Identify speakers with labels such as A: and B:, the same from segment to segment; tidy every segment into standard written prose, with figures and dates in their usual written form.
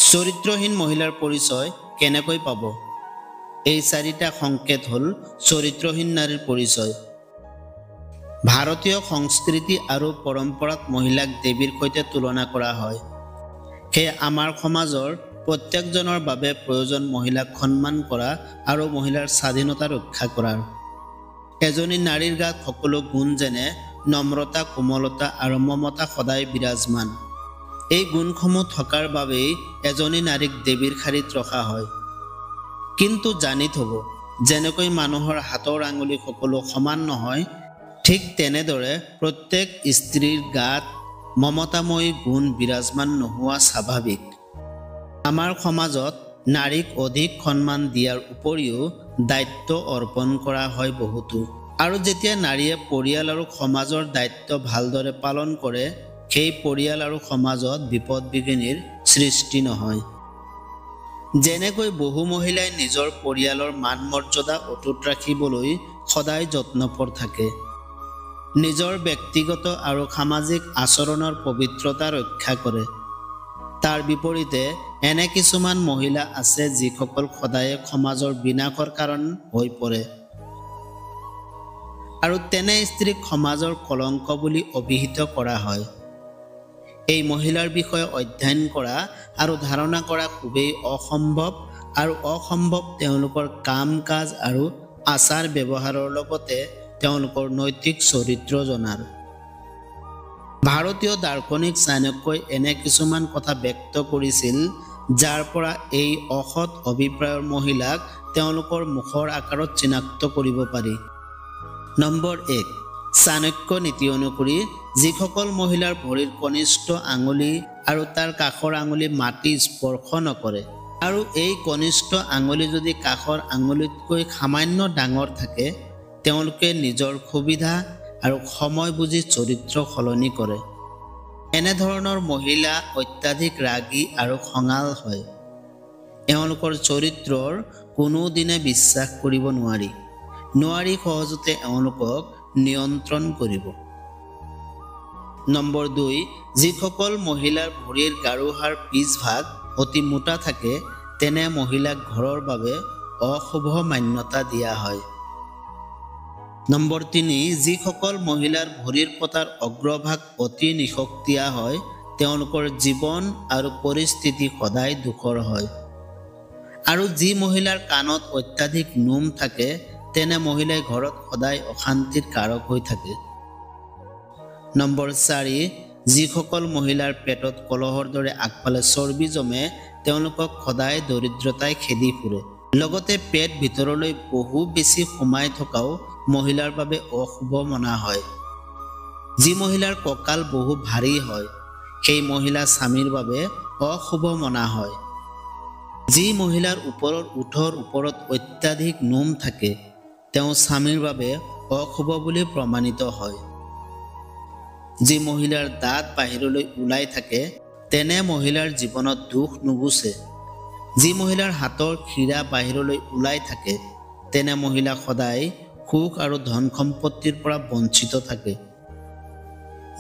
A: চৰিত্ৰহীন মহিলাৰ পৰিচয় কেনেকৈ পাব? এই চাৰিটা সংকেত হ'ল চৰিত্ৰহীন নাৰীৰ পৰিচয়। ভাৰতীয় সংস্কৃতি আৰু পৰম্পৰাত মহিলাক দেৱীৰ সৈতে তুলনা কৰা হয়। সেয়ে আমাৰ সমাজৰ প্ৰত্যেকজনৰ বাবে প্ৰয়োজন মহিলাক সন্মান কৰা আৰু মহিলাৰ স্বাধীনতা ৰক্ষা কৰাৰ। এজনী নাৰীৰ গাত সকলো গুণ যেনে নম্ৰতা, কোমলতা আৰু মমতা সদায় বিৰাজমান। এই গুণসমূহ থকাৰ বাবেই এজনী নাৰীক দেৱীৰ শাৰীত ৰখা হয়। কিন্তু জানি থব, যেনেকৈ মানুহৰ হাতৰ আঙুলি সকলো সমান নহয়, ঠিক তেনেদৰে প্ৰত্যেক স্ত্ৰীৰ গাত মমতাময়ী গুণ বিৰাজমান নোহোৱা স্বাভাৱিক। আমাৰ সমাজত নাৰীক অধিক সন্মান দিয়াৰ উপৰিও দায়িত্ব অৰ্পণ কৰা হয় বহুতো। আৰু যেতিয়া নাৰীয়ে পৰিয়াল আৰু সমাজৰ দায়িত্ব ভালদৰে পালন কৰে, সেই পৰিয়াল আৰু সমাজত বিপদ বিঘিনিৰ সৃষ্টি নহয়। যেনেকৈ বহু মহিলাই নিজৰ পৰিয়ালৰ মান মৰ্যাদা অটুট ৰাখিবলৈ সদায় যত্নপৰ থাকে, নিজৰ ব্যক্তিগত আৰু সামাজিক আচৰণৰ পবিত্ৰতা ৰক্ষা কৰে। তাৰ বিপৰীতে এনে কিছুমান মহিলা আছে যিসকল সদায় সমাজৰ বিনাশৰ কাৰণ হৈ পৰে। আৰু তেনে স্ত্ৰীক সমাজৰ কলংক বুলি অভিহিত কৰা হয়। এই মহিলাৰ বিষয়ে অধ্যয়ন কৰা আৰু ধাৰণা কৰা খুবেই অসম্ভৱ, আৰু অসম্ভৱ তেওঁলোকৰ কাম কাজ আৰু আচাৰ ব্যৱহাৰৰ লগতে তেওঁলোকৰ নৈতিক চৰিত্ৰ জনাৰ। ভাৰতীয় দাৰ্শনিক চাণক্যই এনে কিছুমান কথা ব্যক্ত কৰিছিল, যাৰ পৰা এই অসৎ অভিপ্ৰায়ৰ মহিলাক তেওঁলোকৰ মুখৰ আকাৰত চিনাক্ত কৰিব পাৰি। নম্বৰ 1, চাণক্য নীতি অনুসৰি যিসকল মহিলাৰ ভৰিৰ কনিষ্ঠ আঙুলি আৰু তাৰ কাষৰ আঙুলি মাটি স্পৰ্শ নকৰে, আৰু এই কনিষ্ঠ আঙুলি যদি কাষৰ আঙুলিতকৈ সামান্য ডাঙৰ থাকে, তেওঁলোকে নিজৰ সুবিধা আৰু সময় বুজি চৰিত্ৰ সলনি কৰে। এনেধৰণৰ মহিলা অত্যাধিক ৰাগী আৰু খঙাল হয়। এওঁলোকৰ চৰিত্ৰৰ কোনোদিনে বিশ্বাস কৰিব নোৱাৰি সহজতে এওঁলোকক নিয়ন্ত্ৰণ কৰিব। নম্বৰ 2, যিসকল মহিলাৰ ভৰিৰ গাৰুহাৰ পিছভাগ অতি মোটা থাকে, তেনে মহিলাক ঘৰৰ বাবে অশুভ মান্যতা দিয়া হয়। নম্বৰ 3, যিসকল মহিলাৰ ভৰিৰ পতাৰ অগ্ৰভাগ অতি নিশক্তীয়া হয়, তেওঁলোকৰ জীৱন আৰু পৰিস্থিতি সদায় দুখৰ হয়। আৰু যি মহিলাৰ কাণত অত্যাধিক নোম থাকে, তেনে মহিলাই ঘৰত সদায় অশান্তিৰ কাৰক হৈ থাকে। নম্বৰ 4, যিসকল মহিলাৰ পেটত কলহৰ দৰে আগফালে চৰ্বি জমে, তেওঁলোকক সদায় দৰিদ্ৰতাই খেদি ফুৰে। লগতে পেট ভিতৰলৈ বহু বেছি সোমাই থকাও মহিলাৰ বাবে অশুভ মনা হয়। যি মহিলাৰ কঁকাল বহু ভাৰী হয়, সেই মহিলা স্বামীৰ বাবে অশুভ মনা হয়। যি মহিলাৰ ওপৰৰ ওঠৰ ওপৰত অত্যাধিক নোম থাকে, তেওঁ স্বামীৰ বাবে অশুভ বুলি প্ৰমাণিত হয়। যি মহিলাৰ দাঁত বাহিৰলৈ ওলাই থাকে, তেনে মহিলাৰ জীৱনত দুখ নুগুচে। যি মহিলাৰ হাতৰ শিৰা বাহিৰলৈ ওলাই থাকে, তেনে মহিলা সদায় সুখ আৰু ধন সম্পত্তিৰ পৰা বঞ্চিত থাকে।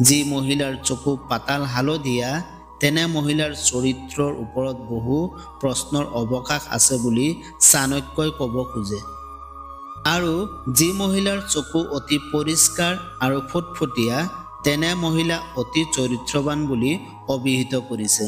A: যি মহিলাৰ চকু পাতাল হালধীয়া, তেনে মহিলাৰ চৰিত্ৰৰ ওপৰত বহু প্ৰশ্নৰ অৱকাশ আছে বুলি চাণক্যই ক'ব খোজে। আৰু যি মহিলাৰ চকু অতি পৰিষ্কাৰ আৰু ফুটফুটীয়া, তেনে মহিলা অতি চৰিত্ৰৱান বুলি অভিহিত কৰিছে।